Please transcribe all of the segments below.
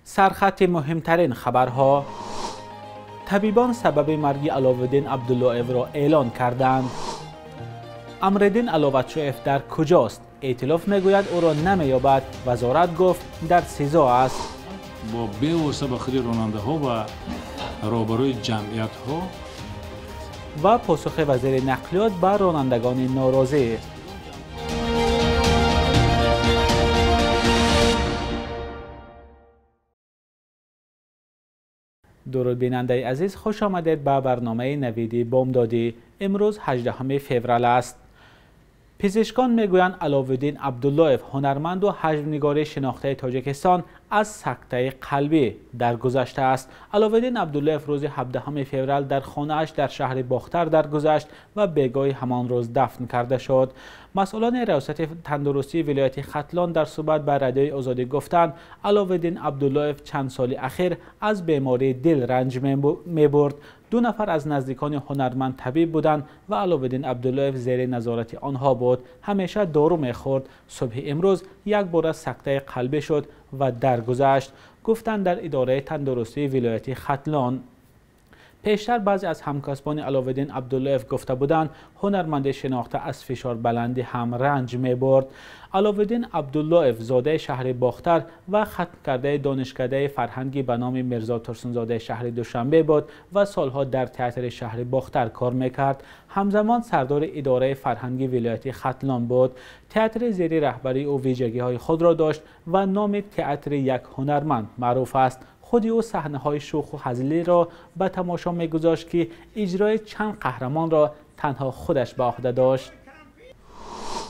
سرخط مهمترین خبرها: طبیبان سبب مرگ علاءالدین عبداللهیف را اعلان کردند. امرالدین علاوتشویف در کجاست؟ ائتلاف میگوید او را نمییابد. وزارت گفت در سیزا است. با بی‌واسطه به خود راننده ها و روبروی جمعیت ها و پاسخ وزیر نقلیات به رانندگان ناراضی. درود بیننده عزیز، خوش آمدید به برنامه نویدی بامدادی. امروز 18 فوریه است. پزشکان میگویند علاءالدین عبداللهیف، هنرمند و حجم‌نگار شناخته تاجیکستان، از سکته قلبی درگذشته است. علاءالدین عبداللهیف روز 17 فوریه در خانه‌اش در شهر باختر درگذشت و بگاهی همان روز دفن کرده شد. مسئولان ریاست تندرستی ولایت ختلان در صحبت با رادیوی آزادی گفتند علاءالدین عبداللهیف چند سال اخیر از بیماری دل رنج می‌برد. 2 نفر از نزدیکان هنرمند طبیب بودند و علاءالدین عبداللهیف زیر نظارت آنها بود. همیشه دارو می‌خورد. صبح امروز یک بار از سکته قلبی شد و درگذشت، گفتند در اداره تندرستی ولایت ختلان. پیشتر بعضی از همکاسبان علاءالدین عبداللهیف گفته بودند هنرمند شناخته از فشار بلندی هم رنج می‌برد. علاءالدین عبداللهیف زاده شهر باختر و ختم کرده دانشکده فرهنگی به نام میرزا ترسونزاده شهر دوشنبه بود و سالها در تئاتر شهر باختر کار میکرد. همزمان سردار اداره فرهنگی ولایت ختلان بود. تئاتر زیر رهبری او ویژگی‌های خود را داشت و نام تئاتر یک هنرمند معروف است. خودی او صحنه‌های شوخ و هزلی را به تماشا می‌گذاشت که اجرای چند قهرمان را تنها خودش به عهده داشت.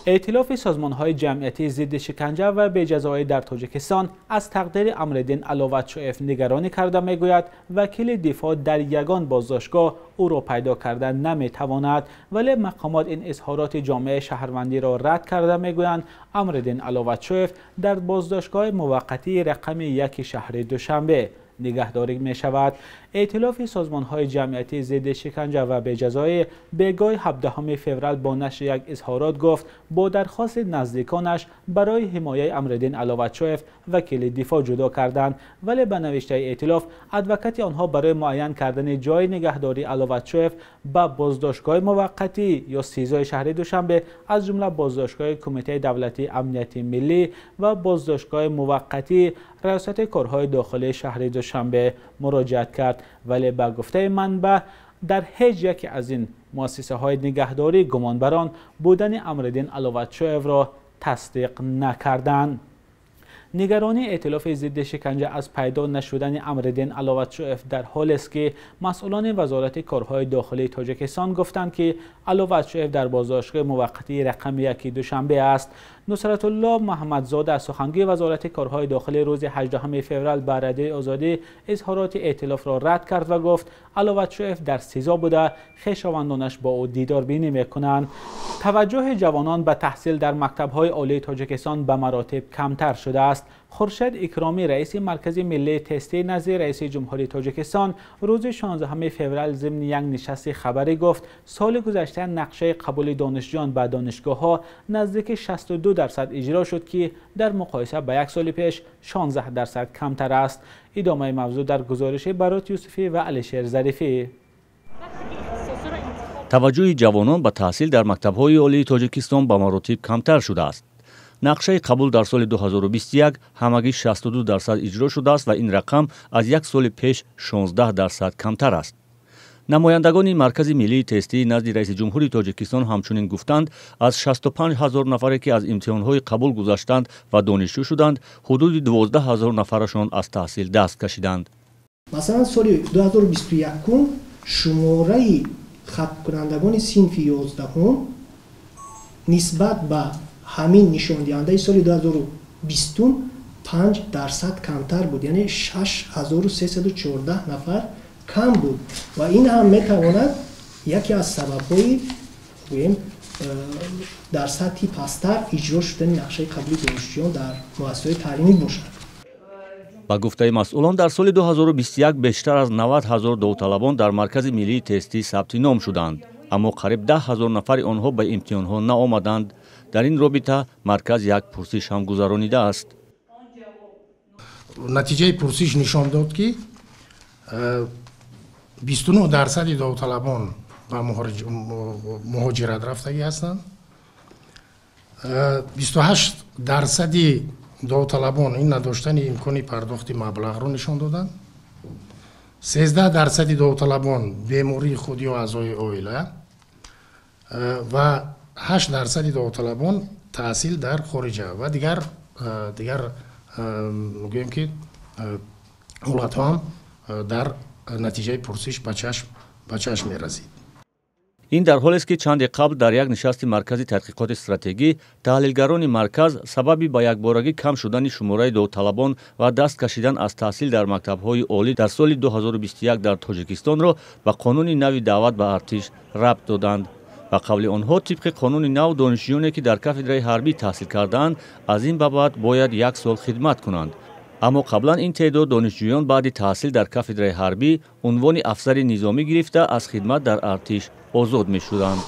ائتلاف سازمان‌های جمعیتی ضد شکنجه و بی‌جزایی در تاجیکستان از تقدیر امرالدین علاوتشویف نگرانی کرده میگوید وکیل دفاع در یگان بازداشتگاه او را پیدا کرده نمیتواند، ولی مقامات این اظهارات جامعه شهروندی را رد کرده میگویند امرالدین علاوتشویف در بازداشتگاه موقتی رقم 1 شهر دوشنبه نگهداری می شود. ائتلاف سازمان‌های جمعیتی ضد شکنجه و بی‌جزایی بگاه 17 فوریه با نشر یک اظهارات گفت با درخواست نزدیکانش برای حمایت امرالدین علاوتشویف وکیل دفاع جدا کردند، ولی به نوشته ائتلاف ادوکات آنها برای معین کردن جای نگهداری علاوتشویف به بازداشتگاه موقتی یا سیزای شهر دوشنبه از جمله بازداشتگاه کمیته دولتی امنیت ملی و بازداشتگاه موقتی ریاست کارهای داخلی شهر دوشنبه مراجعت کرد، ولی به گفته منبع در هیچ یک از این مؤسسه های نگهداری گمانبران بودن امرالدین علاوتشویف را تصدیق نکردند. نگرانی ائتلاف ضد شکنجه از پیدا نشدن امرالدین علاوتشویف در حالی است که مسئولان وزارت کارهای داخلی تاجیکستان گفتند که علاوتشویف در بازداشتگاه موقتی رقم 1 دوشنبه است. نصرت الله محمدزاده از سخنگوی وزارت کارهای داخلی روز 18 فوریه به رادیوی آزادی اظهارات ائتلاف را رد کرد و گفت علاوتشویف در سیزا بوده، خویشاوندانش با او دیدار بینی میکنند. توجه جوانان به تحصیل در مکتب‌های عالی تاجیکستان به مراتب کمتر شده است. خورشید اکرامی رئیس مرکز ملی تستی نزد رئیس جمهوری تاجیکستان روز 16 فوریه ضمن یک نشست خبری گفت سال گذشته نقشه قبول دانشجویان به دانشگاه‌ها نزدیک 62% اجرا شد که در مقایسه با یک سال پیش 16% کمتر است. ادامه موضوع در گزارش برات یوسفی و علیشیر ظریفی. توجه جوانان به تحصیل در مکتب‌های عالی تاجیکستان به مراتب کمتر شده است. نقشه قبول در سال 2021 همگی 62% اجرا شده است و این رقم از یک سال پیش 16% کمتر است. نمایندگان مرکز ملی تستی نزد رئیس جمهوری تاجیکستان همچنین گفتند از 65,000 نفری که از امتحان‌های قبول گذشتند و دانشجو شدند، حدود 12,000 نفرشان از تحصیل دست کشیدند. مثلا سال 2021 شماره ختم کنندگان صنف 11 نسبت به همین نشان دهنده سال 2020 5% کمتر بود، یعنی 6,314 نفر کم بود و این هم میتواند یکی از سبب‌های در سطح پستر اجرا شدن نقشه قبولی دانشجویان در مؤسسات تعلیمی باشد. با گفته مسئولان در سال 2021 بیشتر از 90,000 داوطلبان در مرکز ملی تستی ثبت نام شدند، اما قریب 10,000 نفر آنها به امتحان‌ها نآمدند. در این رابطه مرکز یک پرسش هم گذرانیده است. натиҷаи пурсиш нишон дод ки 29% довталабон ба муҳоҷират рафтагӣ ҳастанд. 28% довталабон ин надоштани имкони пардохти маблағро нишон доданд. 13% довталабон бемории худ ё аъзои оила ва 8% довталабон таҳсил дар хориҷа ва дигар мегӯем ки ҳолатҳо ҳам дар натиҷаи пурсиш ба чашм мерасид. ин дар ҳолест ки чанде қабл дар як нишасти маркази тадқиқоти стратегӣ таҳлилгарони марказ сабаби ба якборагӣ кам шудани шумораи довталабон ва даст кашидан аз таҳсил дар мактабҳои олӣ дар соли 2021 дар тоҷикистонро ба қонуни нави даъват ба артиш рабт доданд. ба қавли онҳо тибқи қонуни нав донишҷӯёне ки дар кафедраи ҳарбӣ таҳсил кардаанд аз ин бабаъд бояд 1 сол хидмат кунанд. аммо қаблан ин теъдод донишҷӯён баъди таҳсил дар кафедраи ҳарбӣ унвони афсари низомӣ гирифта аз хидмат дар артиш озод мешуданд.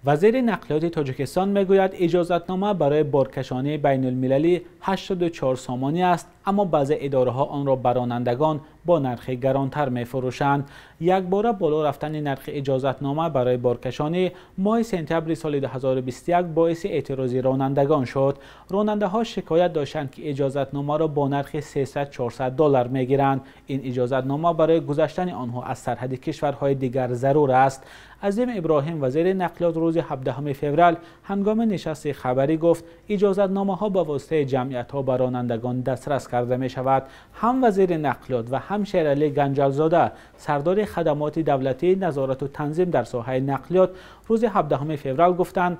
وزیر نقلیات تاجیکستان میگوید اجازتنامه برای بارکشانی بین المللی 84 سامانی است، اما بعضی اداره ها آن را به رانندگان با نرخ گرانتر میفروشند. یک باره بالا رفتن نرخ اجازتنامه برای بارکشانی ماه سپتامبر سال 2021 باعث اعتراض رانندگان شد. راننده ها شکایت داشتند که اجازتنامه را با نرخ 300-400 دلار میگیرند. این اجازتنامه برای گذشتن آنها از سرحد کشورهای دیگر ضرور است. عظیم ابراهیم وزیر نقلیات روز 17 فوریه هنگام نشست خبری گفت اجازتنامه ها با واسطه جمعیت ها به رانندگان دسترس کرده می شود. هم وزیر نقلیات و هم شیرعلی گنجالزاده سردار خدمات دولتی نظارت و تنظیم در ساحه نقلیات روز 17 فوریه گفتند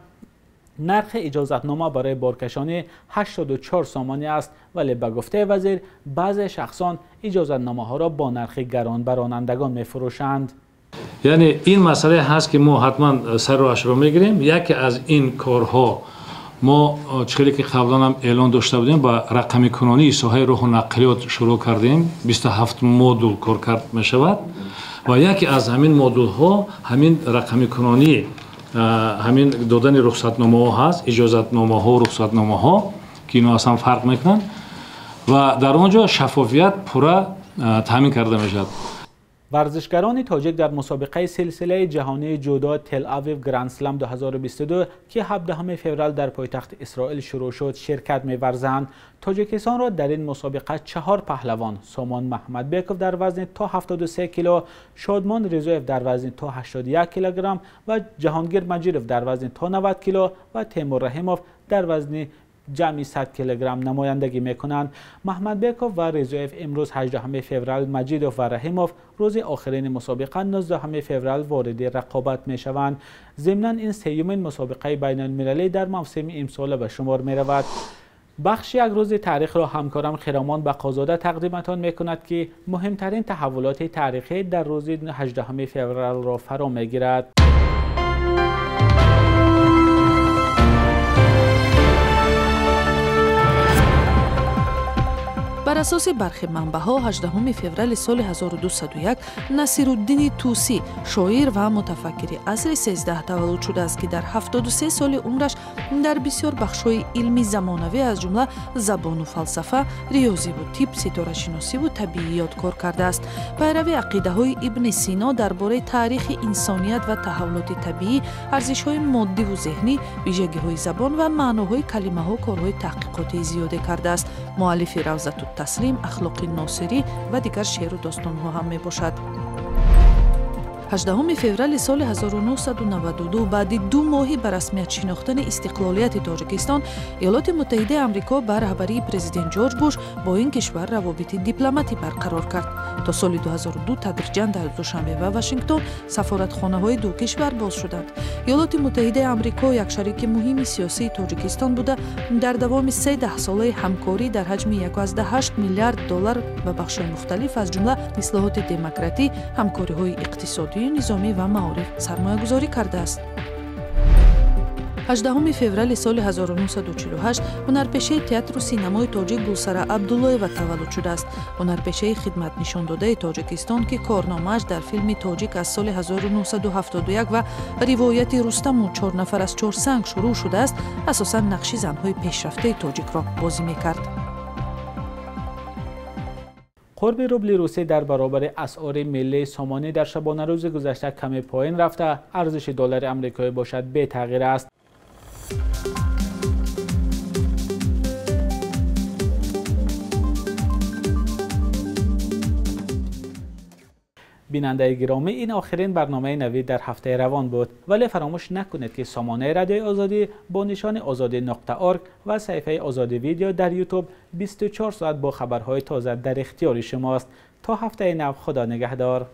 نرخ اجازتنامه برای بارکشانی 84 سامانی است، ولی به گفته وزیر بعضی شخصان اجازتنامه ها را با نرخ گران به رانندگان می فروشند. یعنی این مسئله هست که ما حتما سر راهش رو میگیریم. یکی از این کارها ما چیزی که قبلا هم اعلان داشته بودیم با رقمی کنانی ساحه راه و نقلیات شروع کردیم. 27 مدل کار می شود و یکی از همین مدل ها همین رقمی کنانی همین دادن رخصتنامه ها هست، اجازتنامه ها و رخصتنامه ها که اینا اصلا فرق میکنن و در اونجا شفافیت پورا تامین کرده می شود. ورزشکاران تاجیک در مسابقه سلسله جهانی جودو تل آویو گرند اسلم 2022 که 17 فوریه در پایتخت اسرائیل شروع شد شرکت می‌ورزند. تاجیکستان را در این مسابقه 4 پهلوان سامان محمد بیکوف در وزن تا 73 کیلو، شادمان رضایف در وزن تا 81 کیلوگرم و جهانگیر مجیدوف در وزن تا 90 کیلو و تیمور رحیموف در وزن جمعی 100 کیلوگرم نمایندگی میکنند. محمد بیکوف و رضایف امروز 18 فوریه، مجیدوف و رحیموف روز آخرین مسابقه 19 فوریه وارد رقابت میشوند. ضمناً این سومین مسابقه بین المللی در موسم امسال به شمار میرود. بخش یک روز تاریخ را همکارم خرامان بقازاده تقدیمتان میکند که مهمترین تحولات تاریخی در روز 18 فوریه را فرا میگیرد. بر اساس برخی منبع‌ها 18 فوریه سال 1201 نصیرالدین طوسی شاعر و متفکر عصر 13 تولد شده است که در 73 سال عمرش در بسیار بخش‌های علمی زمانوی از جمله زبان و فلسفه، ریاضی و طب، ستاره‌شناسی و طبیعیات کار کرده است. پیروی عقیده‌های ابن سینا درباره تاریخ انسانیت و تحولات طبیعی، ارزش‌های مادی و ذهنی، ویژگی‌های زبان و معناهای کلمه‌ها کارهای تحقیقاتی زیاده کرده است. مؤلف روضة تسلیم، اخلاق ناصری و دیگر شعر و داستان‌ها هم میباشد. 18 فوریه سال 1992 بعد 2 ماه به رسمیت شناختن استقلالیت تاجیکستان، ایالات متحده آمریکا به رهبری پرزیدنت جورج بوش با این کشور روابط دیپلماتی برقرار کرد. تا سال 2002 تدریجاً در دوشنبه و واشنگتن سفارتخانه‌های دو کشور باز شدند. ایالات متحده آمریکا یک شریک مهم سیاسی تاجیکستان بوده، در دوام 13 ساله همکاری در حجم 1.8 میلیارد دلار به بخش‌های مختلف از جمله اصلاحات دموکراتی، همکاری‌های اقتصادی، نظامی و معارف سرمایه‌گذاری کرده است. 18 فوریه سال 1948 هنرپیشه تئاتر و سینمای تاجیک گلسره عبدالله‌یeva تولد شده است. هنرپیشه خدمت نشان داده تاجیکستان که کارنامه‌اش در فیلم تاجیک از سال 1971 و روایت رستم و 4 نفر از 4 سنگ شروع شده است، اساساً نقش زن‌های پیشرفته تاجیک را بازی می‌کرد. قرب روبل روسی در برابر اسعار ملی سامانه در شبانه روز گذشته کمی پایین رفته، ارزش دلار آمریکایی باشد بی تغییر است. بیننده گرامی، این آخرین برنامه نوید در هفته روان بود، ولی فراموش نکنید که سامانه رادیوی آزادی با نشان azadi.org و صفحه آزادی ویدیو در یوتیوب 24 ساعت با خبرهای تازه در اختیار شماست. تا هفته نو، خدا نگهدار.